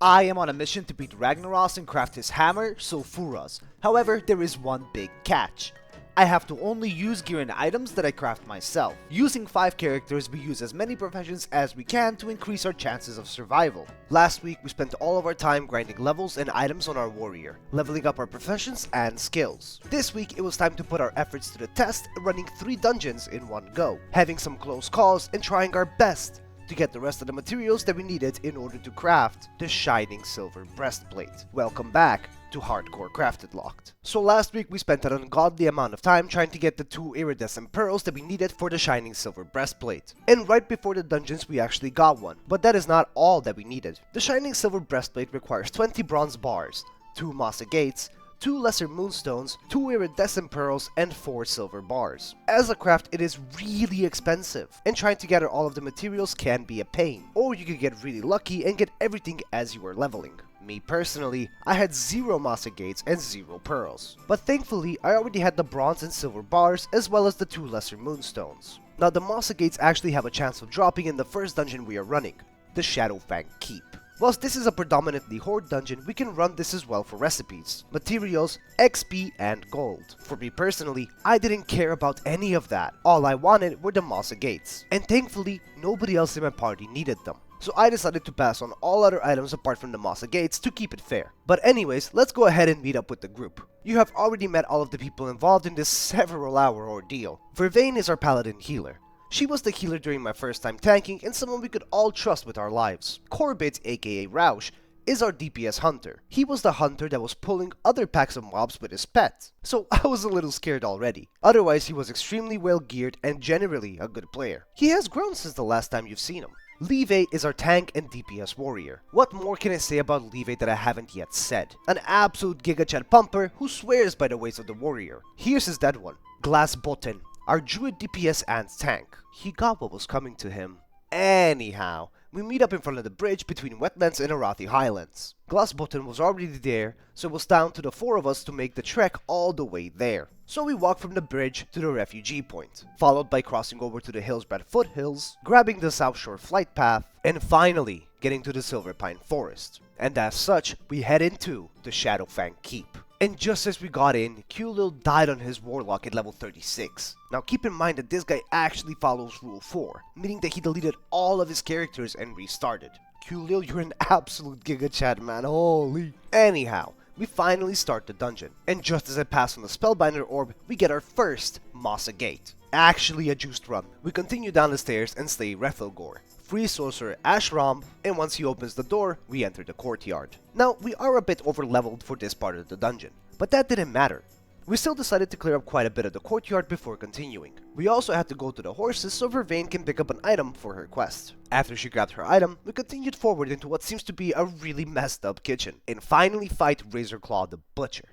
I am on a mission to beat Ragnaros and craft his hammer, Sulfuras. However, there is one big catch. I have to only use gear and items that I craft myself. Using 5 characters, we use as many professions as we can to increase our chances of survival. Last week, we spent all of our time grinding levels and items on our warrior, leveling up our professions and skills. This week, it was time to put our efforts to the test, running 3 dungeons in one go, having some close calls and trying our best to get the rest of the materials that we needed in order to craft the shining silver breastplate. Welcome back to Hardcore CraftedLocked. So last week we spent an ungodly amount of time trying to get the 2 iridescent pearls that we needed for the shining silver breastplate. And right before the dungeons we actually got one, but that is not all that we needed. The shining silver breastplate requires 20 bronze bars, 2 moss agates, 2 lesser moonstones, 2 iridescent pearls, and 4 silver bars. As a craft, it is really expensive, and trying to gather all of the materials can be a pain. Or you could get really lucky and get everything as you are leveling. Me personally, I had 0 moss agates and 0 pearls. But thankfully, I already had the bronze and silver bars as well as the 2 lesser moonstones. Now the moss agates actually have a chance of dropping in the first dungeon we are running, the Shadowfang Keep. Whilst this is a predominantly horde dungeon, we can run this as well for recipes, materials, XP, and gold. For me personally, I didn't care about any of that. All I wanted were the moss agates, and thankfully, nobody else in my party needed them. So I decided to pass on all other items apart from the moss agates to keep it fair. But anyways, let's go ahead and meet up with the group. You have already met all of the people involved in this several-hour ordeal. Vervain is our paladin healer. She was the healer during my first time tanking and someone we could all trust with our lives. Corbett, aka Roush, is our DPS hunter. He was the hunter that was pulling other packs of mobs with his pet, so I was a little scared already. Otherwise, he was extremely well geared and generally a good player. He has grown since the last time you've seen him. Leve is our tank and DPS warrior. What more can I say about Leve that I haven't yet said? An absolute gigachat pumper who swears by the ways of the warrior. Here's his dead one, Glassbottom, our druid DPS and tank. He got what was coming to him. Anyhow, we meet up in front of the bridge between Wetlands and Arathi Highlands. Glassbottom was already there, so it was down to the 4 of us to make the trek all the way there. So we walked from the bridge to the refugee point, followed by crossing over to the Hillsbrad foothills, grabbing the South Shore flight path, and finally getting to the Silver Pine Forest. And as such, we head into the Shadowfang Keep. And just as we got in, Kulil died on his warlock at level 36. Now keep in mind that this guy actually follows rule 4, meaning that he deleted all of his characters and restarted. Kulil, you're an absolute gigachat, man, holy. Anyhow, we finally start the dungeon, and just as I pass on the Spellbinder orb, we get our first moss agate. Actually a juiced run. We continue down the stairs and slay Rethelgor, free sorcerer Ashram, and once he opens the door, we enter the courtyard. Now, we are a bit over-leveled for this part of the dungeon, but that didn't matter. We still decided to clear up quite a bit of the courtyard before continuing. We also had to go to the horses so Vervain can pick up an item for her quest. After she grabbed her item, we continued forward into what seems to be a really messed up kitchen, and finally fight Razorclaw the Butcher.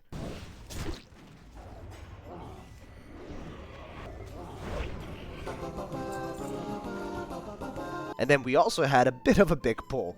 And then we also had a bit of a big pull.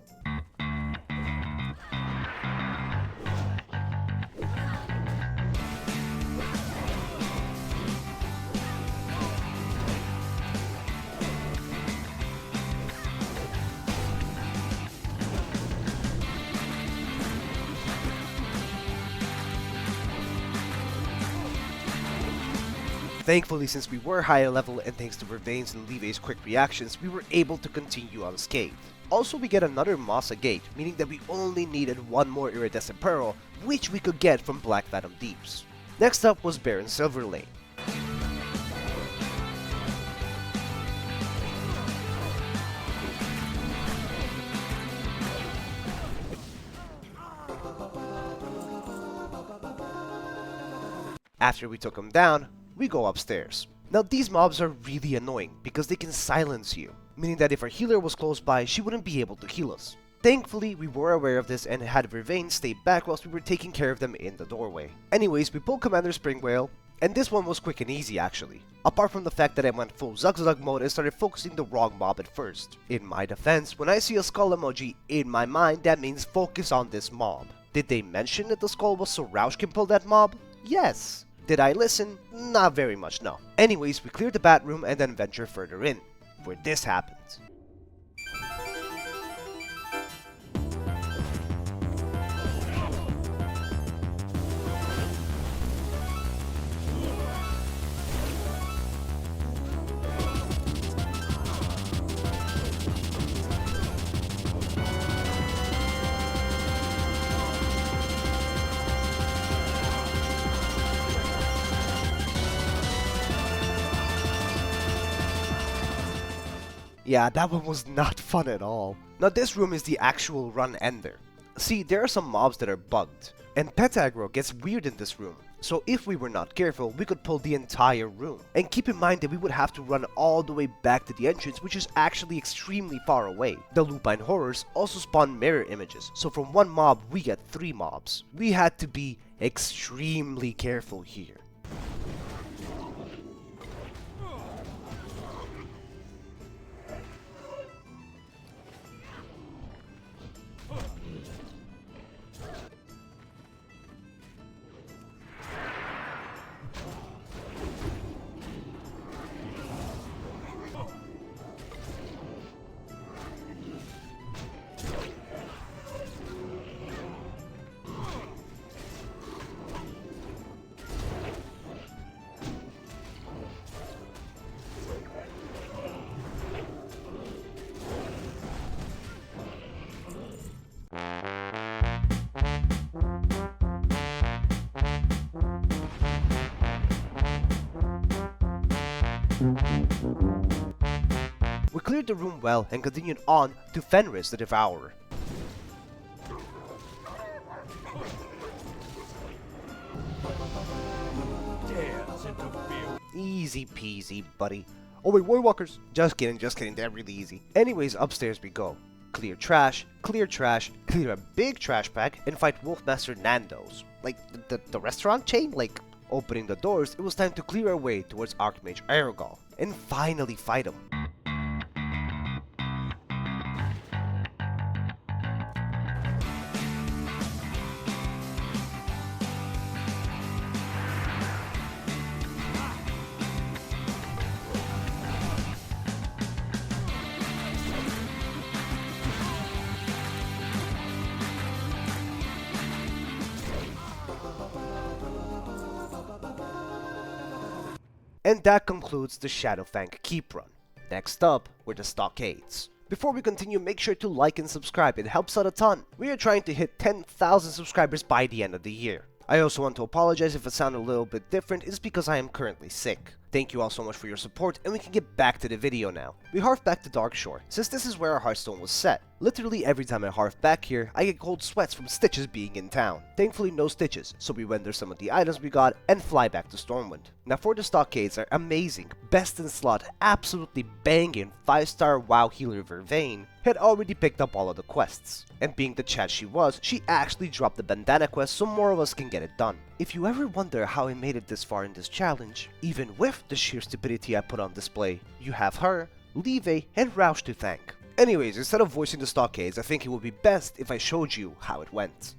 Thankfully, since we were higher level and thanks to Vervain's and Leve's quick reactions, we were able to continue unscathed. Also, we get another moss agate, meaning that we only needed 1 more iridescent pearl, which we could get from Blackfathom Deeps. Next up was Baron Silverlane. After we took him down, we go upstairs. Now these mobs are really annoying because they can silence you, meaning that if our healer was close by, she wouldn't be able to heal us. Thankfully, we were aware of this and had Vervain stay back whilst we were taking care of them in the doorway. Anyways, we pulled Commander Springwhale, and this one was quick and easy actually, apart from the fact that I went full Zugzug mode and started focusing the wrong mob at first. In my defense, when I see a skull emoji, in my mind that means focus on this mob. Did they mention that the skull was so Roush can pull that mob? Yes. Did I listen? Not very much, no. Anyways, we cleared the bat room and then venture further in, where this happens. Yeah, that one was not fun at all. Now this room is the actual run ender. See, there are some mobs that are bugged, and pet aggro gets weird in this room. So if we were not careful, we could pull the entire room. And keep in mind that we would have to run all the way back to the entrance, which is actually extremely far away. The lupine horrors also spawn mirror images, so from one mob we get 3 mobs. We had to be extremely careful here. We cleared the room well and continued on to Fenris the Devourer. Easy peasy, buddy. Oh wait, Warwalkers! Just kidding, they're really easy. Anyways, upstairs we go. Clear trash, clear a big trash bag, and fight Wolfmaster Nando's. Like, the restaurant chain? Like, opening the doors, it was time to clear our way towards Archmage Aragol, and finally fight him. And that concludes the Shadowfang Keep run. Next up were the Stockades. Before we continue, make sure to like and subscribe, it helps out a ton. We are trying to hit 10,000 subscribers by the end of the year. I also want to apologize if it sounded a little bit different, it's because I am currently sick. Thank you all so much for your support, and we can get back to the video now. We harf back to Darkshore, since this is where our Hearthstone was set. Literally every time I harf back here, I get cold sweats from Stitches being in town. Thankfully no Stitches, so we render some of the items we got and fly back to Stormwind. Now for the Stockades are amazing, best in slot, absolutely banging 5-star WoW healer Vervain had already picked up all of the quests. And being the chat she was, she actually dropped the bandana quest so more of us can get it done. If you ever wonder how I made it this far in this challenge, even with the sheer stupidity I put on display, you have her, Leve, and Roush to thank. Anyways, instead of voicing the Stockades, I think it would be best if I showed you how it went.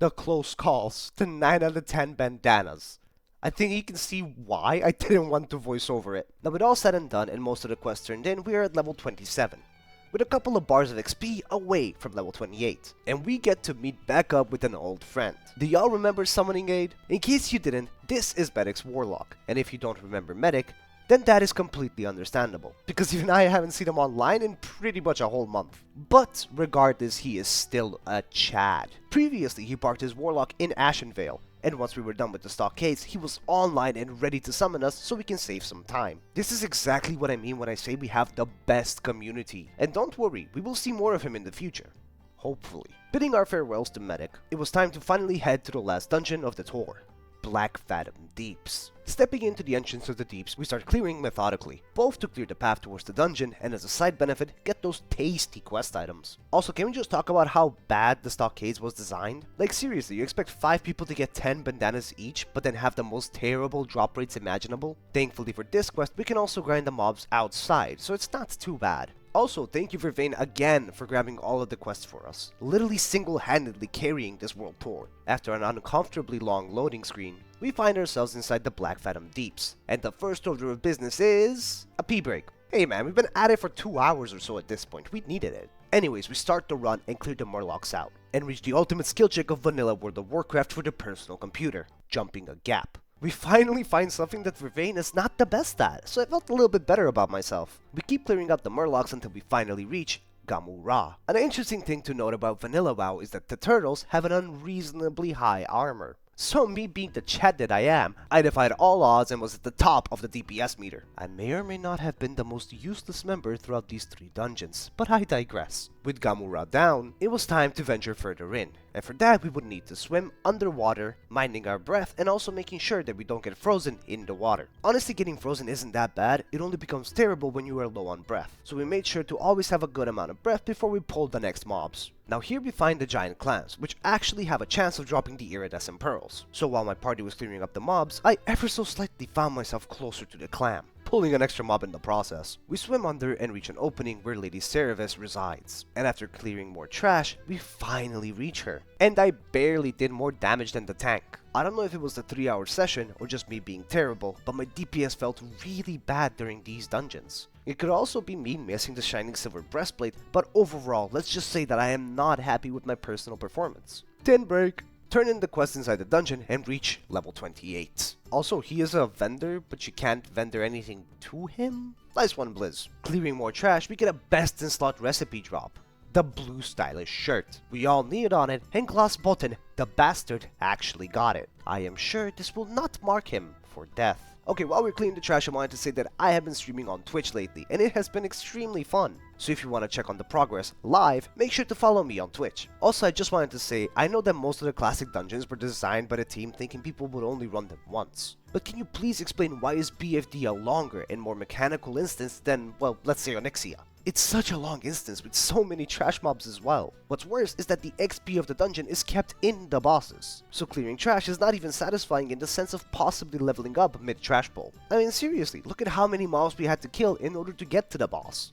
The close calls, the 9 out of 10 bandanas. I think you can see why I didn't want to voice over it. Now with all said and done and most of the quests turned in, we are at level 27, with a couple of bars of XP away from level 28. And we get to meet back up with an old friend. Do y'all remember Summoning Aid? In case you didn't, this is Medic's Warlock. And if you don't remember Medic, then that is completely understandable, because even I haven't seen him online in pretty much a whole month. But regardless, he is still a Chad. Previously, he parked his Warlock in Ashenvale, and once we were done with the Stockades, he was online and ready to summon us so we can save some time. This is exactly what I mean when I say we have the best community. And don't worry, we will see more of him in the future. Hopefully. Bidding our farewells to Medic, it was time to finally head to the last dungeon of the tour. Blackfathom Deeps. Stepping into the entrance of the Deeps, we start clearing methodically, both to clear the path towards the dungeon and as a side benefit, get those tasty quest items. Also, can we just talk about how bad the Stockades was designed? Like seriously, you expect 5 people to get 10 bandanas each, but then have the most terrible drop rates imaginable? Thankfully for this quest, we can also grind the mobs outside, so it's not too bad. Also, thank you Vervain again for grabbing all of the quests for us, literally single-handedly carrying this world tour. After an uncomfortably long loading screen, we find ourselves inside the Blackfathom Deeps, and the first order of business is a pee break. Hey man, we've been at it for 2 hours or so at this point, we needed it. Anyways, we start the run and clear the Murlocs out, and reach the ultimate skill check of vanilla World of Warcraft for the personal computer, jumping a gap. We finally find something that Vervain is not the best at, so I felt a little bit better about myself. We keep clearing out the Murlocs until we finally reach Gamura. An interesting thing to note about Vanilla WoW is that the turtles have an unreasonably high armor. So me being the Chad that I am, I defied all odds and was at the top of the DPS meter. I may or may not have been the most useless member throughout these 3 dungeons, but I digress. With Gamura down, it was time to venture further in, and for that we would need to swim underwater, minding our breath and also making sure that we don't get frozen in the water. Honestly, getting frozen isn't that bad, it only becomes terrible when you are low on breath, so we made sure to always have a good amount of breath before we pulled the next mobs. Now here we find the giant clams, which actually have a chance of dropping the iridescent pearls. So while my party was clearing up the mobs, I ever so slightly found myself closer to the clam, pulling an extra mob in the process. We swim under and reach an opening where Lady Cerevis resides, and after clearing more trash, we finally reach her. And I barely did more damage than the tank. I don't know if it was the 3-hour session or just me being terrible, but my DPS felt really bad during these dungeons. It could also be me missing the shining silver breastplate, but overall, let's just say that I am not happy with my personal performance. 10 break. Turn in the quest inside the dungeon and reach level 28. Also, he is a vendor, but you can't vendor anything to him? Nice one, Blizz. Clearing more trash, we get a best in slot recipe drop. The blue stylish shirt. We all kneeled on it, and Gloss Button, the bastard, actually got it. I am sure this will not mark him for death. Okay, while we're cleaning the trash, I wanted to say that I have been streaming on Twitch lately, and it has been extremely fun. So if you want to check on the progress live, make sure to follow me on Twitch. Also, I just wanted to say, I know that most of the classic dungeons were designed by the team thinking people would only run them once. But can you please explain why is BFD a longer and more mechanical instance than, well, let's say Onyxia? It's such a long instance with so many trash mobs as well. What's worse is that the XP of the dungeon is kept in the bosses. So clearing trash is not even satisfying in the sense of possibly leveling up mid-trash pull. I mean seriously, look at how many mobs we had to kill in order to get to the boss.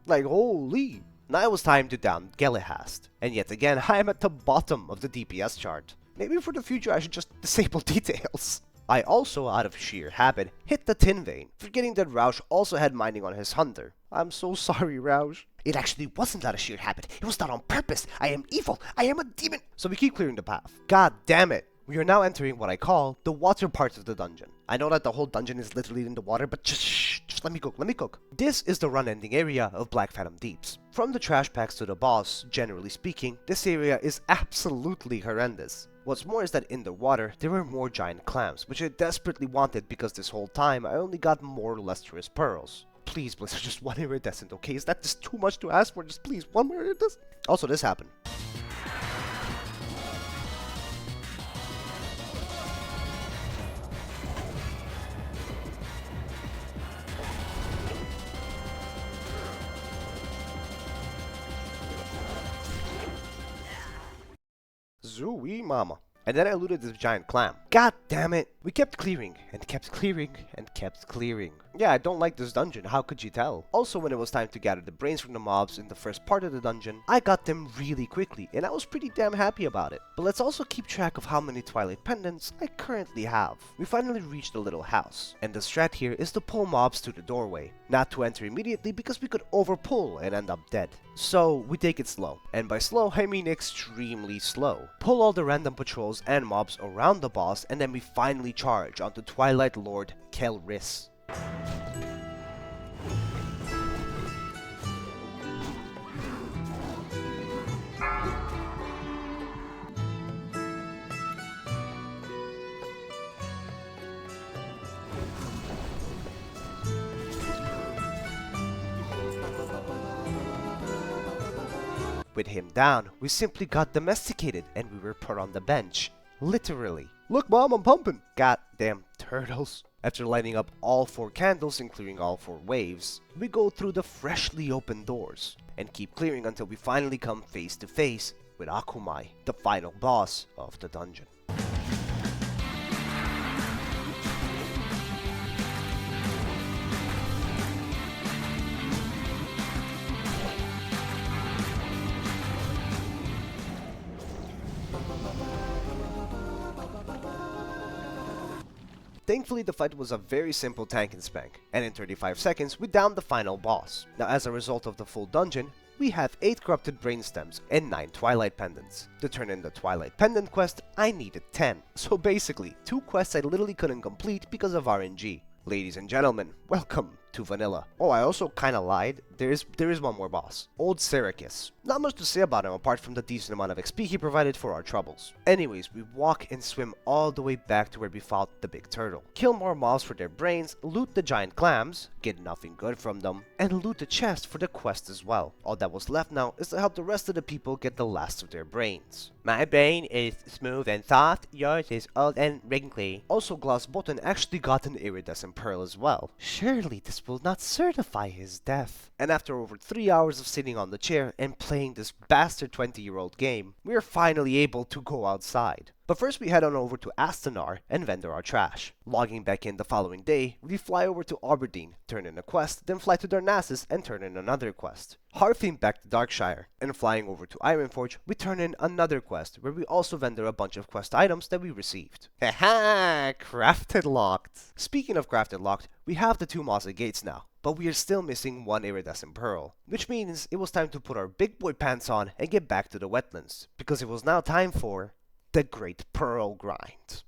Like holy! Now it was time to down Gelihast. And yet again, I am at the bottom of the DPS chart. Maybe for the future I should just disable details. I also, out of sheer habit, hit the Tin Vein, forgetting that Roush also had mining on his hunter. I'm so sorry, Roush. It actually wasn't out of sheer habit, it was done on purpose. I am evil, I am a demon. So we keep clearing the path. God damn it. We are now entering what I call the water part of the dungeon. I know that the whole dungeon is literally in the water, but just let me cook. This is the run-ending area of Blackfathom Deeps. From the trash packs to the boss, generally speaking, this area is absolutely horrendous. What's more is that in the water, there were more giant clams, which I desperately wanted because this whole time I only got more lustrous pearls. Please, Blizzard, just one iridescent, okay? Is that just too much to ask for? Just please, one more iridescent? Also, this happened. Zooey mama. And then I looted this giant clam. God damn it! We kept clearing, and kept clearing, and kept clearing. Yeah, I don't like this dungeon, how could you tell? Also, when it was time to gather the brains from the mobs in the first part of the dungeon, I got them really quickly, and I was pretty damn happy about it. But let's also keep track of how many Twilight Pendants I currently have. We finally reached the little house, and the strat here is to pull mobs to the doorway. Not to enter immediately because we could overpull and end up dead. So, we take it slow. And by slow, I mean extremely slow. Pull all the random patrols and mobs around the boss, and then we finally charge onto Twilight Lord Kelris. With him down, we simply got domesticated and we were put on the bench. Literally. Look mom, I'm pumping! Goddamn turtles. After lighting up all 4 candles and clearing all 4 waves, we go through the freshly opened doors and keep clearing until we finally come face to face with Akumai, the final boss of the dungeon. Thankfully, the fight was a very simple tank and spank, and in 35 seconds, we downed the final boss. Now, as a result of the full dungeon, we have 8 corrupted brain stems and 9 Twilight Pendants. To turn in the Twilight Pendant quest, I needed 10. So basically, 2 quests I literally couldn't complete because of RNG. Ladies and gentlemen, welcome to Vanilla. Oh, I also kinda lied. There is one more boss. Old Syracuse. Not much to say about him apart from the decent amount of XP he provided for our troubles. Anyways, we walk and swim all the way back to where we fought the big turtle. Kill more mobs for their brains, loot the giant clams, get nothing good from them, and loot the chest for the quest as well. All that was left now is to help the rest of the people get the last of their brains. My brain is smooth and soft, yours is old and wrinkly. Also, Gloss Button actually got an iridescent pearl as well. Surely this will not certify his death. And after over 3 hours of sitting on the chair and playing this bastard 20-year-old game, we are finally able to go outside. But first we head on over to Astanar and vendor our trash. Logging back in the following day, we fly over to Aberdeen, turn in a quest, then fly to Darnassus and turn in another quest. Harfing back to Darkshire, and flying over to Ironforge, we turn in another quest, where we also vendor a bunch of quest items that we received. Haha! CraftedLocked! Speaking of CraftedLocked, we have the 2 mossy gates now, but we are still missing 1 iridescent pearl, which means it was time to put our big boy pants on and get back to the wetlands, because it was now time for the Great Pearl Grind.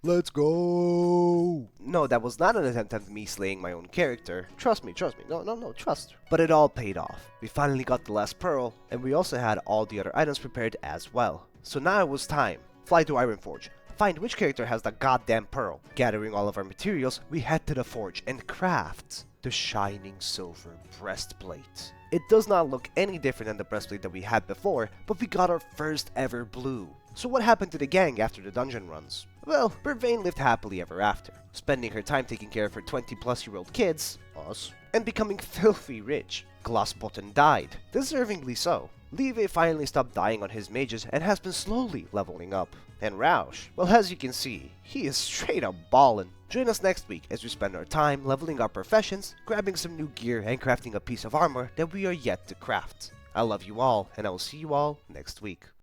Let's go! No, that was not an attempt at me slaying my own character. Trust me. No, trust. But it all paid off. We finally got the last pearl, and we also had all the other items prepared as well. So now it was time. Fly to Ironforge. Find which character has the goddamn pearl. Gathering all of our materials, we head to the forge and craft the shining silver breastplate. It does not look any different than the breastplate that we had before, but we got our first ever blue. So what happened to the gang after the dungeon runs? Well, Vervain lived happily ever after, spending her time taking care of her 20-plus-year-old kids, us, and becoming filthy rich. Glassbottom died, deservingly so. Leve finally stopped dying on his mages and has been slowly leveling up. And Roush, well, as you can see, he is straight up ballin'. Join us next week as we spend our time leveling our professions, grabbing some new gear, and crafting a piece of armor that we are yet to craft. I love you all, and I will see you all next week.